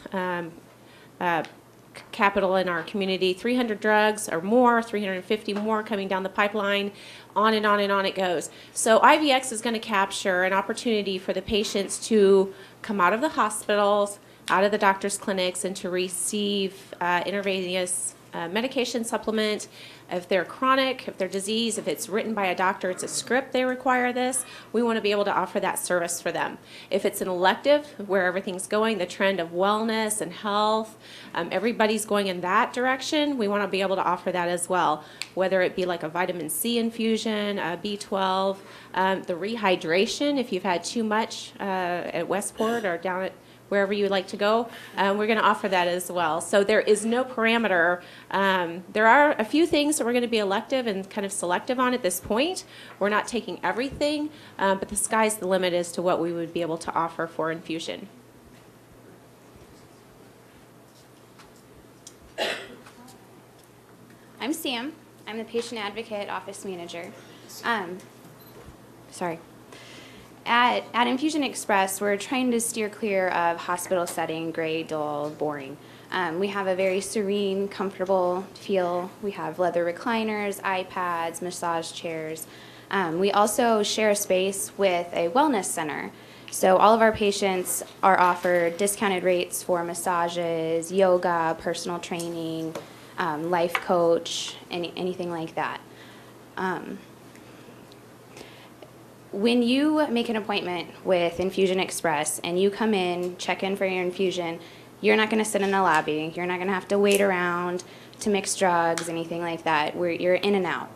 capital in our community. 300 drugs or more, 350 more coming down the pipeline, on and on and on it goes. So IVX is going to capture an opportunity for the patients to come out of the hospitals, out of the doctor's clinics, and to receive intravenous medication supplement. If they're chronic, if they're diseased, if it's written by a doctor, it's a script, they require this, we want to be able to offer that service for them. If it's an elective, where everything's going, the trend of wellness and health, everybody's going in that direction, we want to be able to offer that as well. Whether it be like a vitamin C infusion, a B12, the rehydration, if you've had too much at Westport or down at wherever you would like to go, we're going to offer that as well. So there is no parameter. There are a few things that we're going to be elective and kind of selective on at this point. We're not taking everything, but the sky's the limit as to what we would be able to offer for infusion. I'm Sam. I'm the patient advocate office manager. Sorry. At Infusion Express, we're trying to steer clear of hospital setting, gray, dull, boring. We have a very serene, comfortable feel. We have leather recliners, iPads, massage chairs. We also share a space with a wellness center. So all of our patients are offered discounted rates for massages, yoga, personal training, life coach, anything like that. When you make an appointment with Infusion Express and you come in, check in for your infusion, you're not going to sit in the lobby. You're not going to have to wait around to mix drugs, anything like that. You're in and out.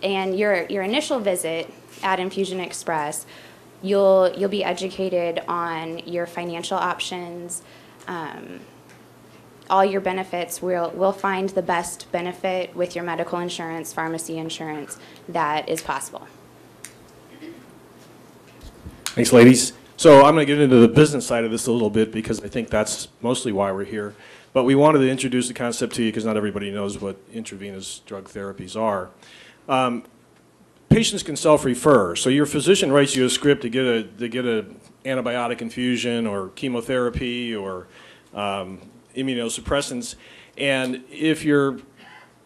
And your initial visit at Infusion Express, you'll be educated on your financial options, all your benefits. We'll find the best benefit with your medical insurance, pharmacy insurance that is possible. Thanks, ladies. So I'm going to get into the business side of this a little bit because I think that's mostly why we're here. But we wanted to introduce the concept to you because not everybody knows what intravenous drug therapies are. Patients can self-refer. So your physician writes you a script to get a antibiotic infusion or chemotherapy or immunosuppressants, and if your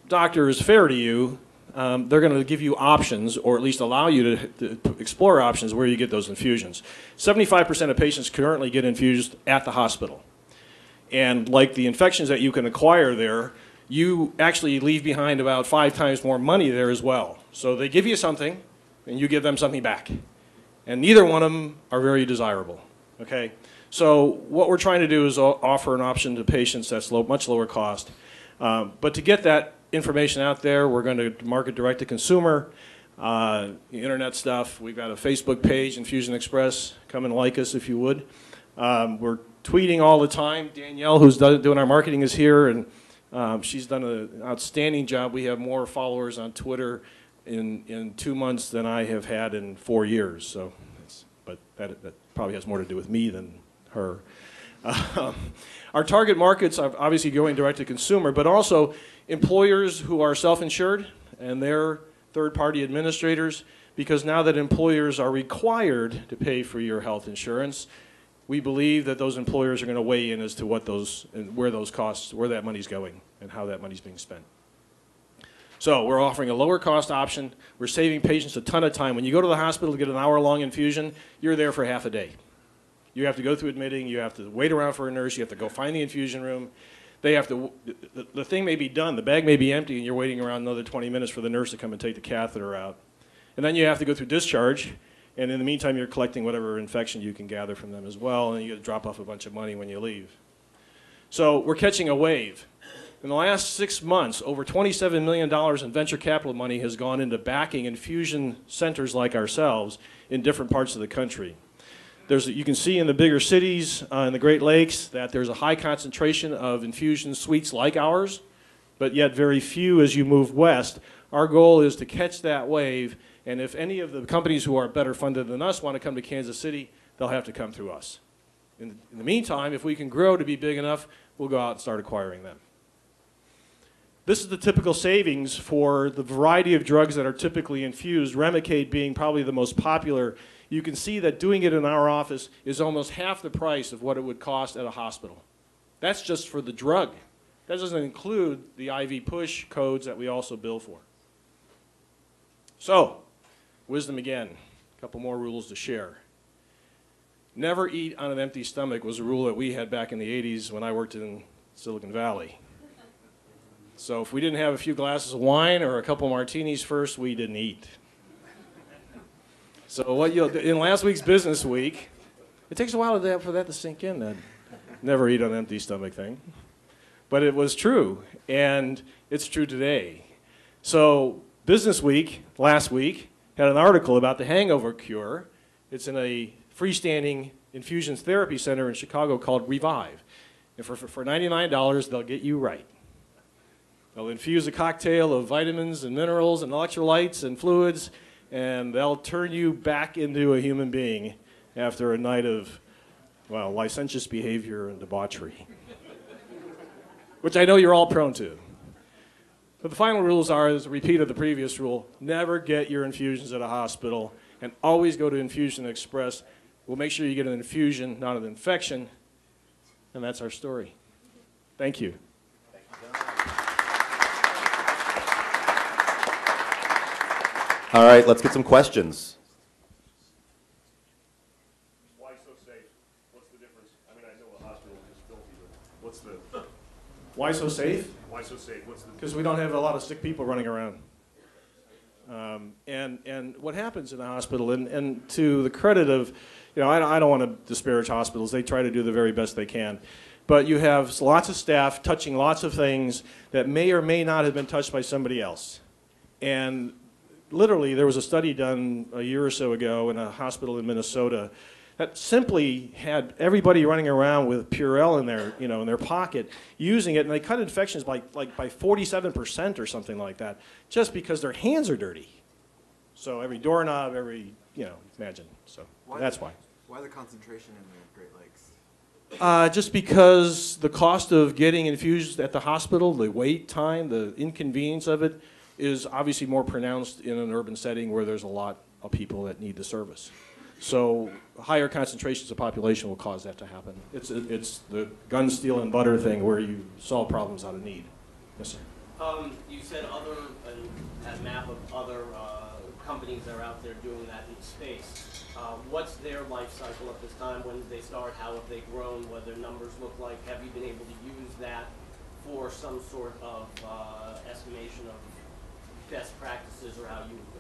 doctor is fair to you, they're going to give you options, or at least allow you to explore options where you get those infusions. 75% of patients currently get infused at the hospital. And like the infections that you can acquire there, you actually leave behind about 5 times more money there as well. So they give you something, and you give them something back. And neither one of them are very desirable, okay? So what we're trying to do is offer an option to patients that's much lower cost. But to get that information out there, we're going to market direct to consumer, internet stuff. We've got a Facebook page, Infusion Express. Come and like us if you would. We're tweeting all the time. Danielle, who's doing our marketing, is here, and she's done an outstanding job. We have more followers on Twitter in 2 months than I have had in 4 years. So, but that probably has more to do with me than her. Our target markets are obviously going direct to consumer, but also employers who are self-insured and their third-party administrators, because now that employers are required to pay for your health insurance, we believe that those employers are going to weigh in as to what those and where those costs, where that money's going and how that money's being spent. So we're offering a lower cost option. We're saving patients a ton of time. When you go to the hospital to get an hour-long infusion, you're there for half a day. You have to go through admitting, you have to wait around for a nurse, you have to go find the infusion room. They have to, the thing may be done, the bag may be empty, and you're waiting around another 20 minutes for the nurse to come and take the catheter out. And then you have to go through discharge, and in the meantime you're collecting whatever infection you can gather from them as well, and you get to drop off a bunch of money when you leave. So we're catching a wave. In the last 6 months, over $27 million in venture capital money has gone into backing infusion centers like ourselves in different parts of the country. You can see in the bigger cities, in the Great Lakes, that there's a high concentration of infusion suites like ours, but yet very few as you move west. Our goal is to catch that wave, and if any of the companies who are better funded than us want to come to Kansas City, they'll have to come through us. In the meantime, if we can grow to be big enough, we'll go out and start acquiring them. This is the typical savings for the variety of drugs that are typically infused, Remicade being probably the most popular. You can see that doing it in our office is almost half the price of what it would cost at a hospital. That's just for the drug. That doesn't include the IV push codes that we also bill for. So, wisdom again, a couple more rules to share. Never eat on an empty stomach was a rule that we had back in the 80s when I worked in Silicon Valley. So if we didn't have a few glasses of wine or a couple martinis first, we didn't eat. So in last week's business week, it takes a while for that to sink in, that never eat on an empty stomach thing. But it was true, and it's true today. So Business Week, last week, had an article about the hangover cure. It's in a freestanding infusion therapy center in Chicago called Revive. And for $99, they'll get you right. They'll infuse a cocktail of vitamins and minerals and electrolytes and fluids, and they'll turn you back into a human being after a night of, well, licentious behavior and debauchery, which I know you're all prone to. But the final rules are, as a repeat of the previous rule, never get your infusions at a hospital, and always go to Infusion Express. We'll make sure you get an infusion, not an infection, and that's our story. Thank you. All right, let's get some questions. Why so safe? What's the difference? I mean, I know a hospital is filthy, but what's the... Why so safe? Why so safe? What's the... Because we don't have a lot of sick people running around. And what happens in a hospital, and to the credit of, you know, I don't want to disparage hospitals. They try to do the very best they can. But you have lots of staff touching lots of things that may or may not have been touched by somebody else. And literally, there was a study done a year or so ago in a hospital in Minnesota that simply had everybody running around with Purell in their, you know, in their pocket, using it, and they cut infections by 47% or something like that, just because their hands are dirty. So every doorknob, every, you know, imagine. So that's why. Why the concentration in the Great Lakes? Just because the cost of getting infused at the hospital, the wait time, the inconvenience of it, is obviously more pronounced in an urban setting where there's a lot of people that need the service. So higher concentrations of population will cause that to happen. It's the gun, steel, and butter thing where you solve problems out of need. Yes, sir. You said a map of other companies that are out there doing that in space. What's their life cycle at this time? When did they start? How have they grown? What their numbers look like? Have you been able to use that for some sort of estimation of best practices or how you would go?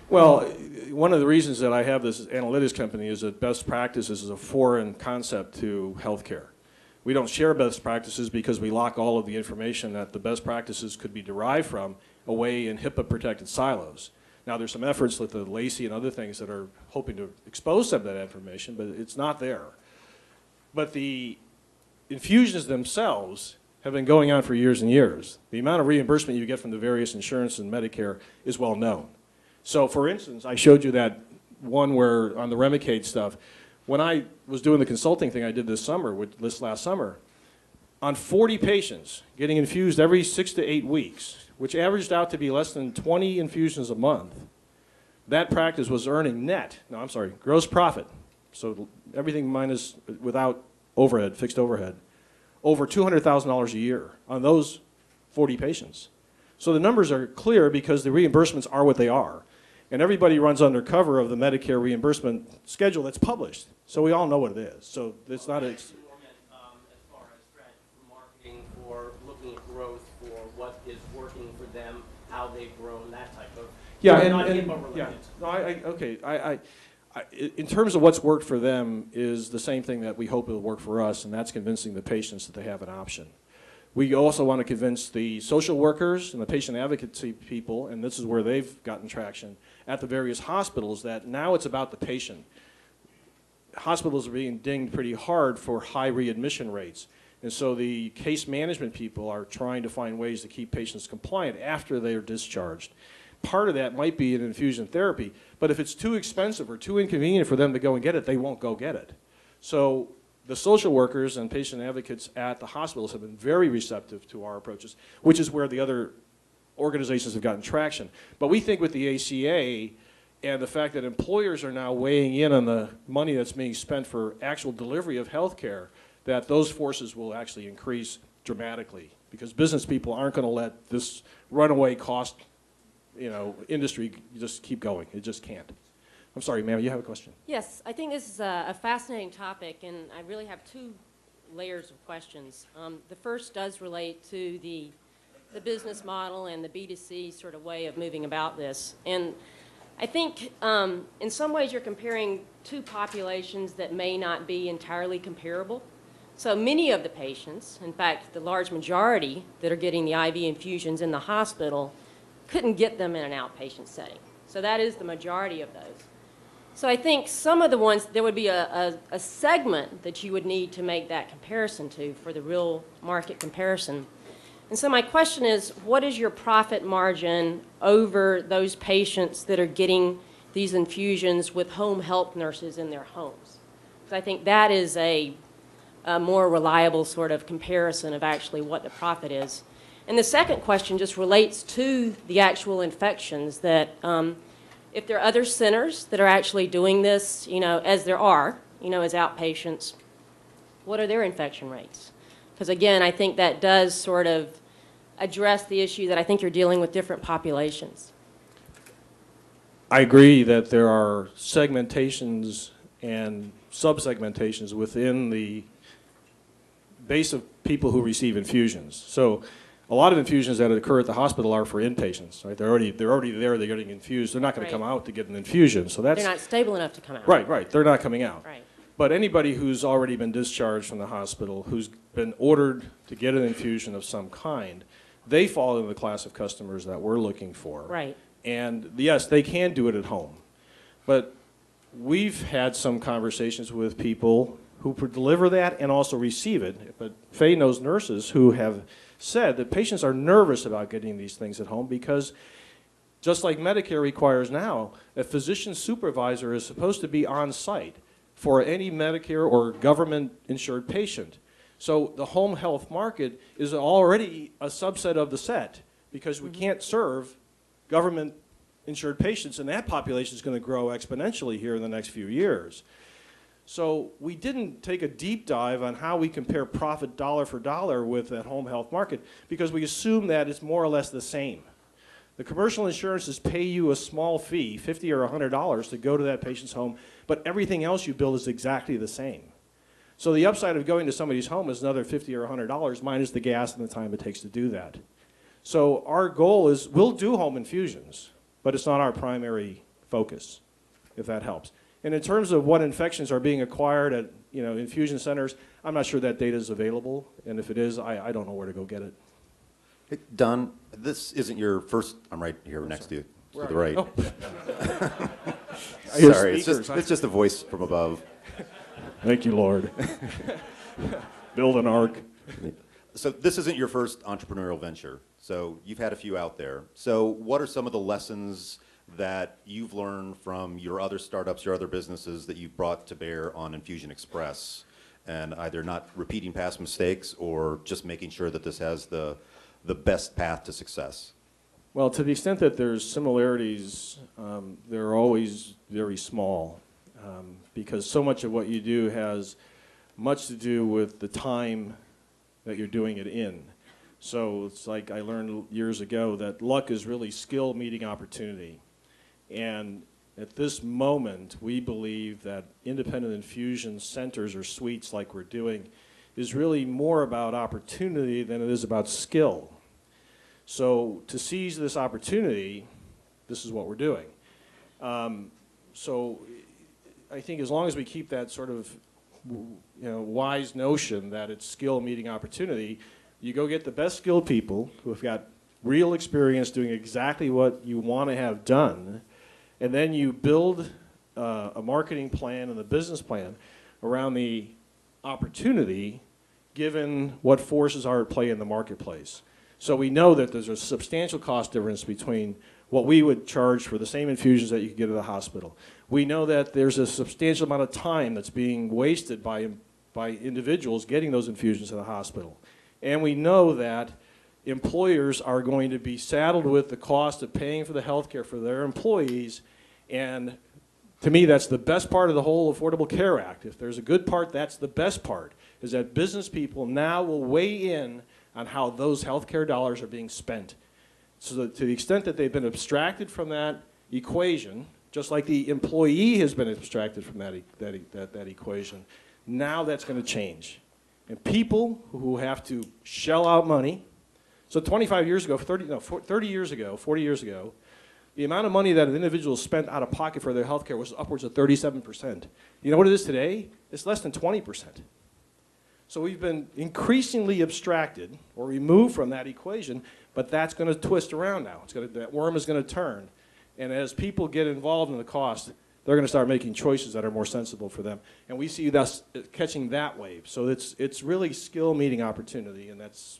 Well, one of the reasons that I have this analytics company is that best practices is a foreign concept to healthcare. We don't share best practices because we lock all of the information that the best practices could be derived from away in HIPAA-protected silos. Now, there's some efforts with the LACI and other things that are hoping to expose some of that information, but it's not there. But the infusions themselves have been going on for years and years. The amount of reimbursement you get from the various insurance and Medicare is well known. So, for instance, I showed you that one where, on the Remicade stuff, when I was doing the consulting thing I did this last summer, on 40 patients getting infused every 6 to 8 weeks, which averaged out to be less than 20 infusions a month, that practice was earning gross profit, so everything minus without overhead, fixed overhead, over $200,000 a year on those 40 patients. So the numbers are clear because the reimbursements are what they are. And everybody runs under cover of the Medicare reimbursement schedule that's published. So we all know what it is. So it's not a... As far as marketing for looking at growth for what is working for them, how they've grown, that type of... In terms of what's worked for them is the same thing that we hope will work for us, and that's convincing the patients that they have an option. We also want to convince the social workers and the patient advocacy people, and this is where they've gotten traction, at the various hospitals, that now it's about the patient. Hospitals are being dinged pretty hard for high readmission rates. And so the case management people are trying to find ways to keep patients compliant after they are discharged. Part of that might be an infusion therapy, but if it's too expensive or too inconvenient for them to go and get it, they won't go get it. So the social workers and patient advocates at the hospitals have been very receptive to our approaches, which is where the other organizations have gotten traction. But we think with the ACA and the fact that employers are now weighing in on the money that's being spent for actual delivery of health care, that those forces will actually increase dramatically, because business people aren't going to let this runaway cost industry just keep going. It just can't. I'm sorry, ma'am, you have a question? Yes, I think this is a fascinating topic, and I really have two layers of questions. The first does relate to the business model and the B2C sort of way of moving about this. And I think in some ways you're comparing two populations that may not be entirely comparable. So many of the patients, in fact, the large majority that are getting the IV infusions in the hospital, couldn't get them in an outpatient setting. So that is the majority of those. So I think some of the ones, there would be a segment that you would need to make that comparison to for the real market comparison. And so my question is, what is your profit margin over those patients that are getting these infusions with home health nurses in their homes? Because I think that is a more reliable sort of comparison of actually what the profit is. And the second question just relates to the actual infections, that if there are other centers that are actually doing this, as there are, as outpatients, what are their infection rates? Because again, I think that does sort of address the issue that I think you're dealing with different populations. I agree that there are segmentations and sub-segmentations within the base of people who receive infusions. So a lot of infusions that occur at the hospital are for inpatients, right? They're already there, they're getting infused. They're not going to come out to get an infusion. So that's... They're not stable enough to come out. Right. They're not coming out. Right. But anybody who's already been discharged from the hospital, who's been ordered to get an infusion of some kind, they fall into the class of customers that we're looking for. Right. And yes, they can do it at home. But we've had some conversations with people who deliver that and also receive it. But Faye knows nurses who have said that patients are nervous about getting these things at home because, just like Medicare requires now, a physician supervisor is supposed to be on site for any Medicare or government-insured patient. So the home health market is already a subset of the set because we can't serve government-insured patients, and that population is going to grow exponentially here in the next few years. So we didn't take a deep dive on how we compare profit dollar for dollar with that home health market because we assume that it's more or less the same. The commercial insurances pay you a small fee, $50 or $100, to go to that patient's home, but everything else you bill is exactly the same. So the upside of going to somebody's home is another $50 or $100 minus the gas and the time it takes to do that. So our goal is we'll do home infusions, but it's not our primary focus, if that helps. And in terms of what infections are being acquired at infusion centers, I'm not sure that data is available, and if it is, I don't know where to go get it. Hey, Don, this isn't your first. I'm right here next to you, to the right. Oh. Sorry, it's just a voice from above. Thank you, Lord. Build an ark. So this isn't your first entrepreneurial venture. So you've had a few out there. So what are some of the lessons that you've learned from your other startups, your other businesses that you've brought to bear on Infusion Express, and either not repeating past mistakes or just making sure that this has the best path to success? Well, to the extent that there's similarities, they're always very small, because so much of what you do has much to do with the time that you're doing it in. So it's like I learned years ago that luck is really skill meeting opportunity. And at this moment, we believe that independent infusion centers or suites like we're doing is really more about opportunity than it is about skill. So to seize this opportunity, this is what we're doing. So I think as long as we keep that sort of wise notion that it's skill meeting opportunity, you go get the best skilled people who have got real experience doing exactly what you want to have done, and then you build a marketing plan and a business plan around the opportunity given what forces are at play in the marketplace. So we know that there's a substantial cost difference between what we would charge for the same infusions that you could get at a hospital. We know that there's a substantial amount of time that's being wasted by individuals getting those infusions at a hospital. And we know that employers are going to be saddled with the cost of paying for the health care for their employees. And to me, that's the best part of the whole Affordable Care Act. If there's a good part, that's the best part, is that business people now will weigh in on how those health care dollars are being spent. So that to the extent that they've been abstracted from that equation, just like the employee has been abstracted from that equation, now that's going to change. And people who have to shell out money, so 25 years ago, 30 years ago, 40 years ago, the amount of money that an individual spent out of pocket for their health care was upwards of 37%. You know what it is today? It's less than 20%. So we've been increasingly abstracted or removed from that equation, but that's going to twist around now. That worm is going to turn. And as people get involved in the cost, they're going to start making choices that are more sensible for them. And we see us catching that wave. So it's really skill meeting opportunity, and that's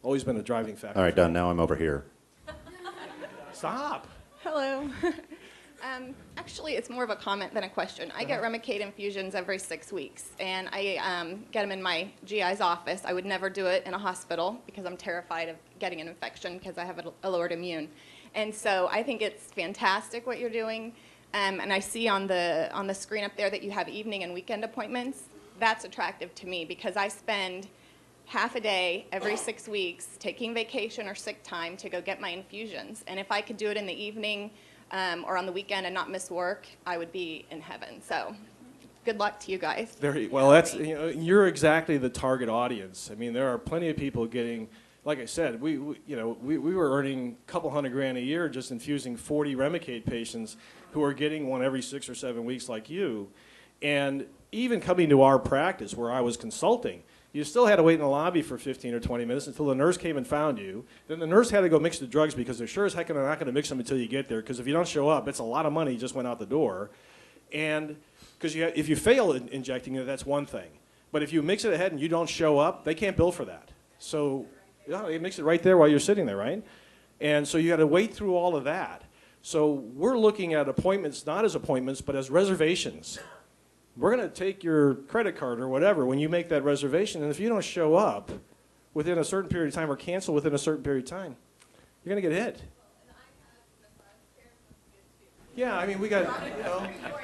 always been a driving factor. All right, done. Now I'm over here. Stop. Hello. Actually, it's more of a comment than a question. I get Remicade infusions every 6 weeks, and I get them in my GI's office. I would never do it in a hospital because I'm terrified of getting an infection because I have a lowered immune. And so I think it's fantastic what you're doing. And I see on the screen up there that you have evening and weekend appointments. That's attractive to me because I spend half a day every 6 weeks taking vacation or sick time to go get my infusions. And if I could do it in the evening or on the weekend and not miss work, I would be in heaven. So good luck to you guys. Very well. That's you're exactly the target audience. I mean, there are plenty of people getting. Like I said, we were earning a couple $100,000 a year just infusing 40 Remicade patients who are getting one every 6 or 7 weeks like you. And even coming to our practice where I was consulting, you still had to wait in the lobby for 15 or 20 minutes until the nurse came and found you. Then the nurse had to go mix the drugs because they're sure as heck not going to mix them until you get there, because if you don't show up, it's a lot of money just went out the door. And because if you fail in injecting it, that's one thing. But if you mix it ahead and you don't show up, they can't bill for that. So yeah, they mix it right there while you're sitting there, right? And so you got to wait through all of that. So we're looking at appointments not as appointments, but as reservations. We're going to take your credit card or whatever when you make that reservation, and if you don't show up within a certain period of time or cancel within a certain period of time, you're going to get hit. Yeah, I mean, we got,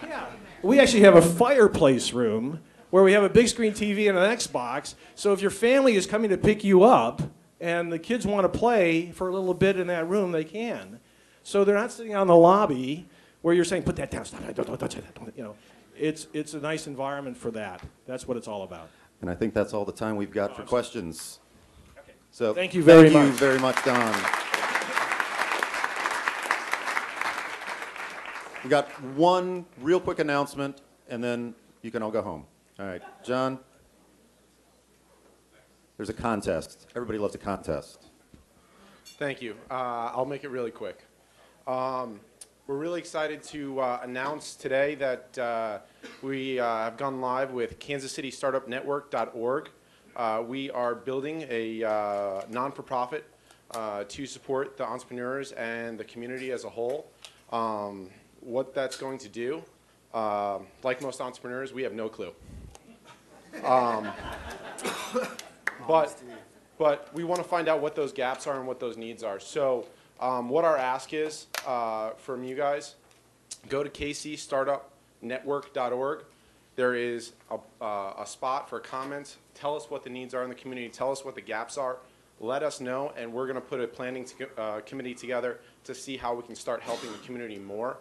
yeah. We actually have a fireplace room where we have a big screen TV and an Xbox, so if your family is coming to pick you up, and the kids want to play for a little bit in that room, they can. So they're not sitting out in the lobby where you're saying, put that down, stop, don't touch it. It's a nice environment for that. That's what it's all about. And I think that's all the time we've got for questions. Okay. So thank you very much. Thank you very much, Don. We got one real quick announcement, and then you can all go home. All right, John. There's a contest. Everybody loves a contest. Thank you. I'll make it really quick. We're really excited to announce today that we have gone live with KansasCityStartupNetwork.org. We are building a non-for-profit to support the entrepreneurs and the community as a whole. What that's going to do, like most entrepreneurs, we have no clue. But we want to find out what those gaps are and what those needs are. So what our ask is from you guys, go to kcstartupnetwork.org. There is a spot for comments. Tell us what the needs are in the community. Tell us what the gaps are. Let us know, and we're going to put a planning committee together to see how we can start helping the community more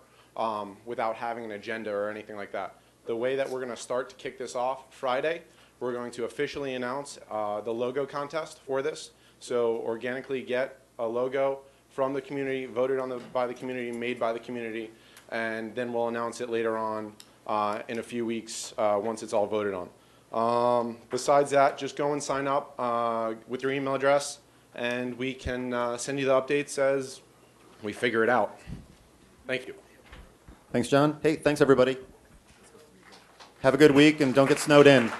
without having an agenda or anything like that. The way that we're going to start to kick this off Friday, we're going to officially announce the logo contest for this. So organically get a logo from the community, voted on by the community, made by the community, and then we'll announce it later on in a few weeks once it's all voted on. Besides that, just go and sign up with your email address, and we can send you the updates as we figure it out. Thank you. Thanks, John. Hey, thanks, everybody. Have a good week, and don't get snowed in.